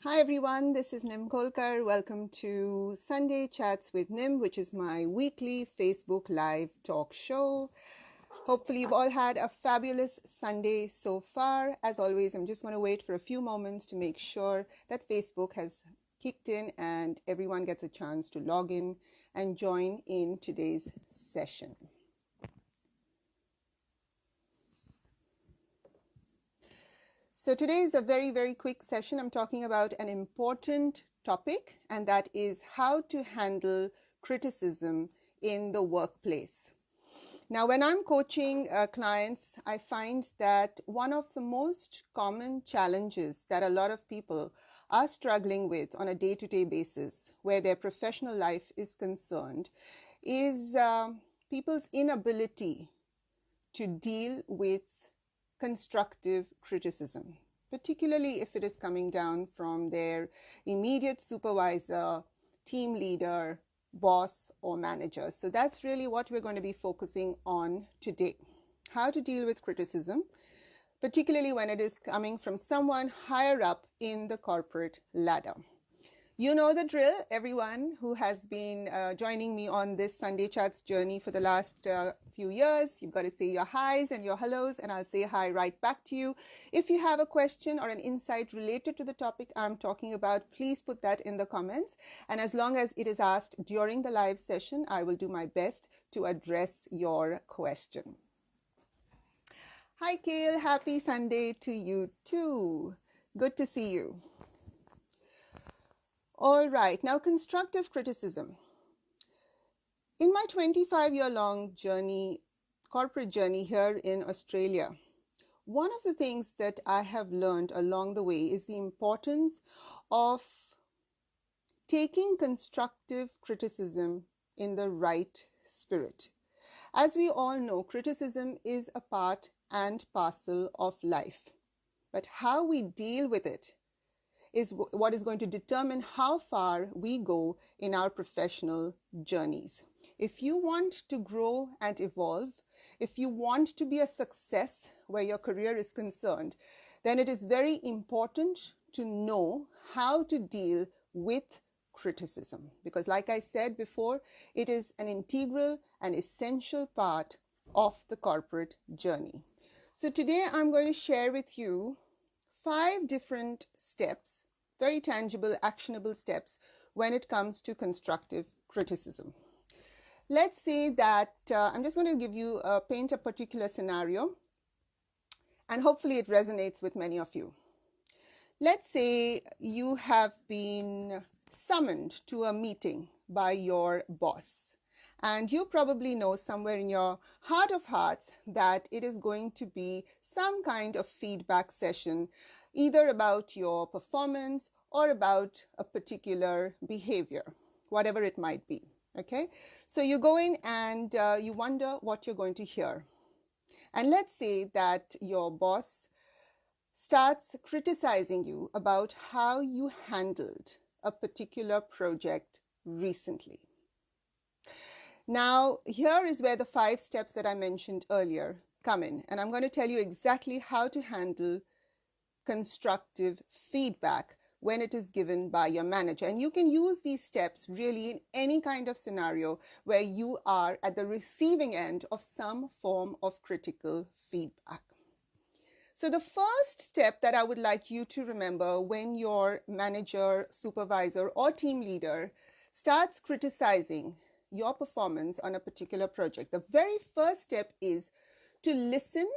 Hi everyone, this is Nim Kolkar. Welcome to Sunday Chats with Nim, which is my weekly Facebook Live talk show. Hopefully you've all had a fabulous Sunday so far. As always, I'm just going to wait for a few moments to make sure that Facebook has kicked in and everyone gets a chance to log in and join in today's session. So today is a very, very quick session. I'm talking about an important topic, and that is how to handle criticism in the workplace. Now, when I'm coaching clients, I find that one of the most common challenges that a lot of people are struggling with on a day-to-day basis, where their professional life is concerned, is people's inability to deal with constructive criticism, particularly if it is coming down from their immediate supervisor, team leader, boss, or manager. So that's really what we're going to be focusing on today. How to deal with criticism, particularly when it is coming from someone higher up in the corporate ladder. You know the drill, everyone who has been joining me on this Sunday Chats journey for the last few years. You've got to say your highs and your hellos, and I'll say hi right back to you. If you have a question or an insight related to the topic I'm talking about, please put that in the comments. And as long as it is asked during the live session, I will do my best to address your question. Hi, Kale. Happy Sunday to you too. Good to see you. All right, now constructive criticism. In my 25-year-long journey, corporate journey here in Australia, one of the things that I have learned along the way is the importance of taking constructive criticism in the right spirit. As we all know, criticism is a part and parcel of life, but how we deal with it is what is going to determine how far we go in our professional journeys. If you want to grow and evolve, if you want to be a success where your career is concerned, then it is very important to know how to deal with criticism. Because like I said before, it is an integral and essential part of the corporate journey. So today I'm going to share with you 5 different steps, very tangible, actionable steps when it comes to constructive criticism. Let's say that I'm just going to paint a particular scenario, and hopefully it resonates with many of you. Let's say you have been summoned to a meeting by your boss, and you probably know somewhere in your heart of hearts that it is going to be some kind of feedback session, either about your performance or about a particular behavior, whatever it might be. Okay, so you go in and you wonder what you're going to hear. And let's say that your boss starts criticizing you about how you handled a particular project recently. Now, here is where the 5 steps that I mentioned earlier come in, and I'm going to tell you exactly how to handle constructive feedback when it is given by your manager. And you can use these steps really in any kind of scenario where you are at the receiving end of some form of critical feedback. So the first step that I would like you to remember when your manager, supervisor, or team leader starts criticizing your performance on a particular project, the very first step is to listen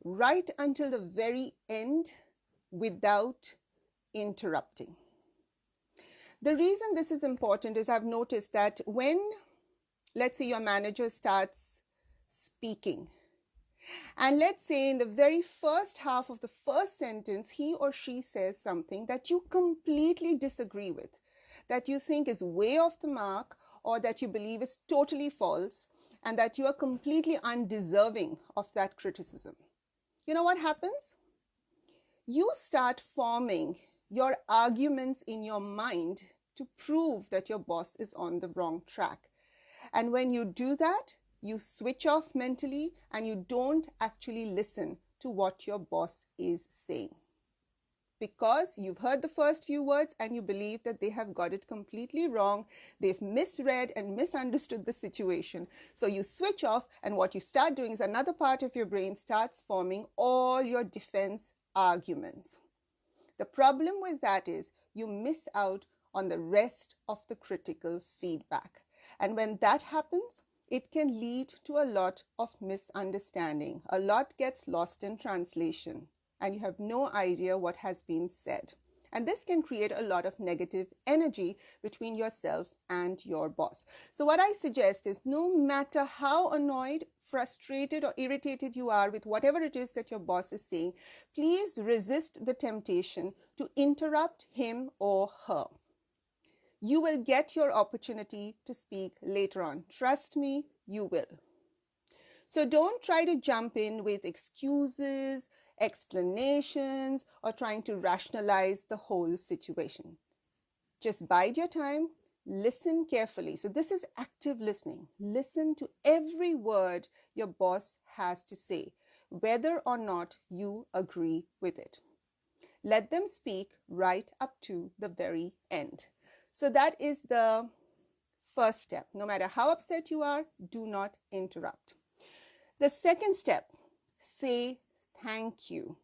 right until the very end without interrupting. The reason this is important is I've noticed that when, let's say, your manager starts speaking, and let's say in the very first half of the first sentence, he or she says something that you completely disagree with, that you think is way off the mark, or that you believe is totally false, and that you are completely undeserving of that criticism. You know what happens? You start forming your arguments in your mind to prove that your boss is on the wrong track. And when you do that, you switch off mentally and you don't actually listen to what your boss is saying. because you've heard the first few words and you believe that they have got it completely wrong. They've misread and misunderstood the situation. So you switch off, and what you start doing is another part of your brain starts forming all your defense arguments. The problem with that is you miss out on the rest of the critical feedback. And when that happens, it can lead to a lot of misunderstanding. A lot gets lost in translation, and you have no idea what has been said. And this can create a lot of negative energy between yourself and your boss. So what I suggest is, no matter how annoyed, frustrated, or irritated you are with whatever it is that your boss is saying, please resist the temptation to interrupt him or her. You will get your opportunity to speak later on. Trust me, you will. So don't try to jump in with excuses, explanations, or trying to rationalize the whole situation. Just bide your time, listen carefully. So this is active listening. Listen to every word your boss has to say, whether or not you agree with it. Let them speak right up to the very end. So that is the first step. No matter how upset you are, do not interrupt. The second step, say thank you.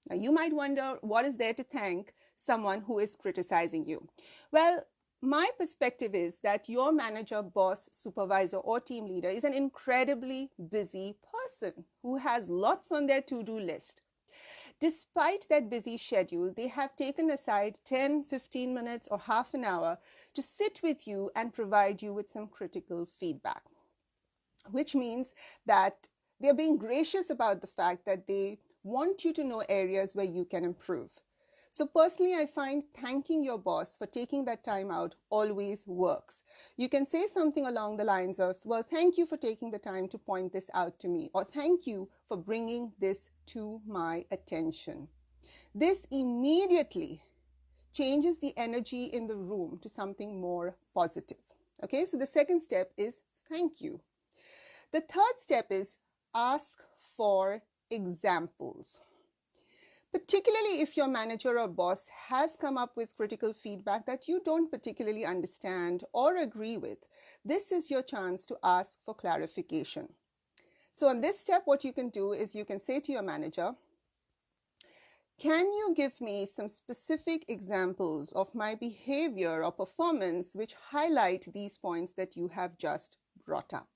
Now you might wonder, what is there to thank someone who is criticizing you? Well, my perspective is that your manager, boss, supervisor, or team leader is an incredibly busy person who has lots on their to-do list. Despite that busy schedule, they have taken aside 10, 15 minutes or half an hour to sit with you and provide you with some critical feedback, which means that they're being gracious about the fact that they want you to know areas where you can improve. So personally, I find thanking your boss for taking that time out always works. You can say something along the lines of, well, thank you for taking the time to point this out to me, or thank you for bringing this to my attention. This immediately changes the energy in the room to something more positive. Okay, so the second step is thank you. The third step is ask for examples. Particularly if your manager or boss has come up with critical feedback that you don't particularly understand or agree with, this is your chance to ask for clarification. So on this step, what you can do is you can say to your manager, can you give me some specific examples of my behavior or performance which highlight these points that you have just brought up?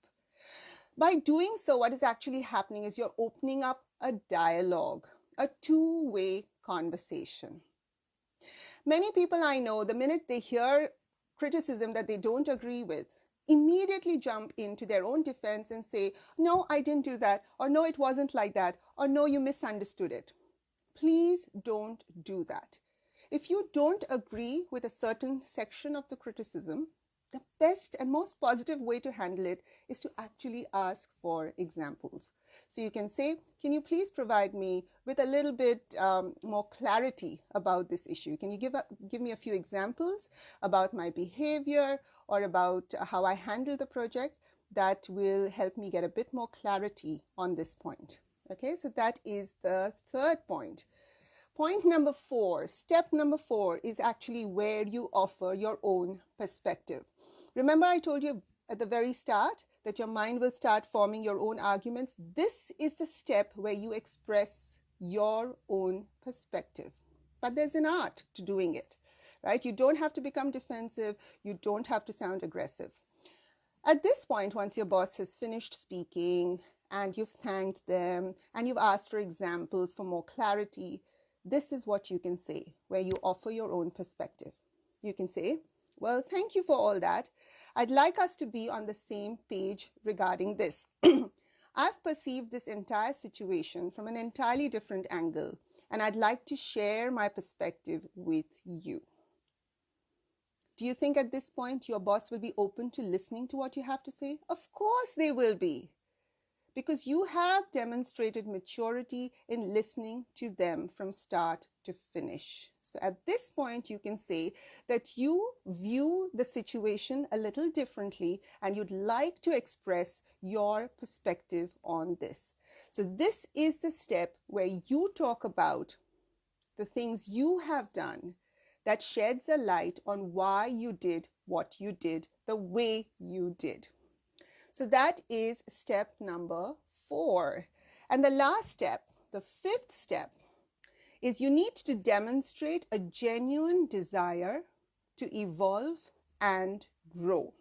By doing so, what is actually happening is you're opening up a dialogue, a two-way conversation. Many people I know, the minute they hear criticism that they don't agree with, immediately jump into their own defense and say, no, I didn't do that, or no, it wasn't like that, or no, you misunderstood it. Please don't do that. If you don't agree with a certain section of the criticism, the best and most positive way to handle it is to actually ask for examples. So you can say, can you please provide me with a little bit more clarity about this issue? Can you give me a few examples about my behavior or about how I handle the project that will help me get a bit more clarity on this point? Okay, so that is the third point. Point number 4, step number 4 is actually where you offer your own perspective. Remember, I told you at the very start that your mind will start forming your own arguments. This is the step where you express your own perspective. But there's an art to doing it, right? You don't have to become defensive. You don't have to sound aggressive. At this point, once your boss has finished speaking and you've thanked them and you've asked for examples for more clarity, this is what you can say, where you offer your own perspective. You can say, well, thank you for all that. I'd like us to be on the same page regarding this. I've perceived this entire situation from an entirely different angle, and I'd like to share my perspective with you. Do you think at this point your boss will be open to listening to what you have to say? Of course they will be, because you have demonstrated maturity in listening to them from start to finish. So at this point, you can say that you view the situation a little differently and you'd like to express your perspective on this. So this is the step where you talk about the things you have done that sheds a light on why you did what you did the way you did. So that is step number 4. And the last step, the 5th step, is you need to demonstrate a genuine desire to evolve and grow.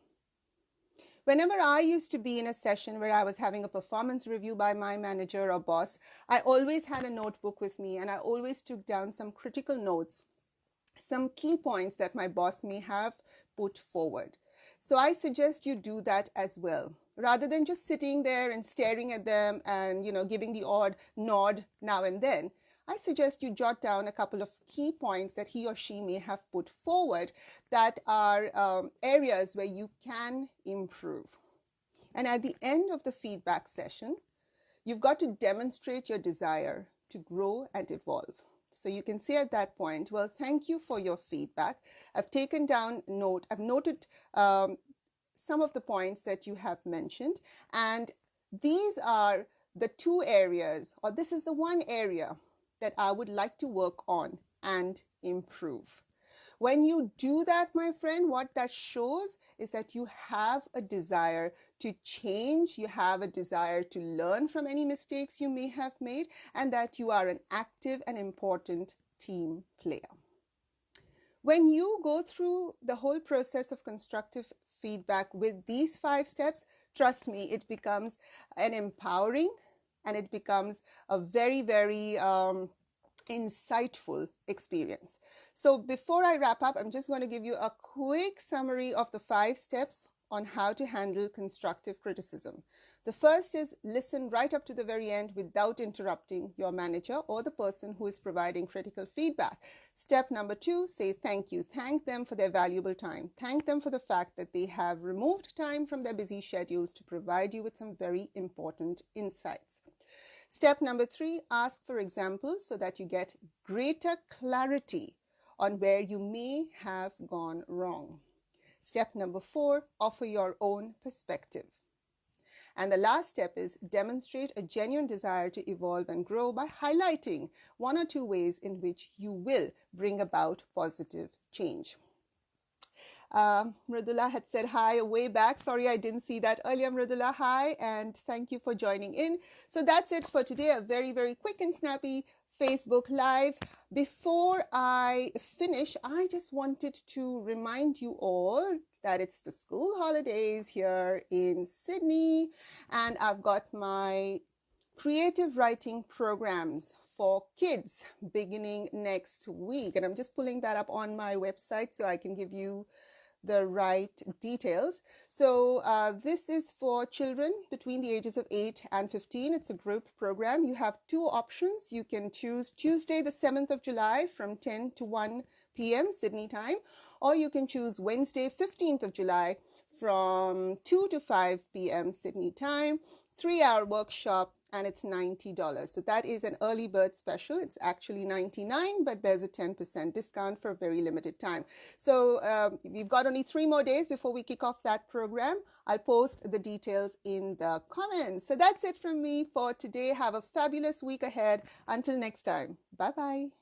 Whenever I used to be in a session where I was having a performance review by my manager or boss, I always had a notebook with me and I always took down some critical notes, some key points that my boss may have put forward. So I suggest you do that as well. Rather than just sitting there and staring at them and, giving the odd nod now and then, I suggest you jot down a couple of key points that he or she may have put forward that are areas where you can improve. And at the end of the feedback session, you've got to demonstrate your desire to grow and evolve. So you can say at that point, well, thank you for your feedback. I've taken down note. I've noted some of the points that you have mentioned. And these are the 2 areas, or this is the 1 area that I would like to work on and improve. When you do that, my friend, what that shows is that you have a desire to change, you have a desire to learn from any mistakes you may have made, and that you are an active and important team player. When you go through the whole process of constructive feedback with these 5 steps, trust me, it becomes an empowering and it becomes a very, very insightful experience. So before I wrap up, I'm just going to give you a quick summary of the 5 steps on how to handle constructive criticism. The first is listen right up to the very end without interrupting your manager or the person who is providing critical feedback. Step number 2, say thank you. Thank them for their valuable time. Thank them for the fact that they have removed time from their busy schedules to provide you with some very important insights. Step number 3, ask for examples so that you get greater clarity on where you may have gone wrong. Step number 4, offer your own perspective. And the last step is demonstrate a genuine desire to evolve and grow by highlighting 1 or 2 ways in which you will bring about positive change. Mridula had said hi way back. Sorry, I didn't see that earlier, Mridula. Hi, and thank you for joining in. So that's it for today. A very, very quick and snappy Facebook Live. Before I finish, I just wanted to remind you all that it's the school holidays here in Sydney, and I've got my creative writing programs for kids beginning next week. And I'm just pulling that up on my website so I can give you the right details. So this is for children between the ages of 8 and 15. It's a group program. You have 2 options. You can choose Tuesday, the 7th of July from 10 to 1 p.m. Sydney time, or you can choose Wednesday, 15th of July from 2 to 5 p.m. Sydney time, 3-hour workshop, and it's $90. So that is an early bird special. It's actually $99, but there's a 10% discount for a very limited time. So we've got only 3 more days before we kick off that program. I'll post the details in the comments. So that's it from me for today. Have a fabulous week ahead. Until next time. Bye-bye.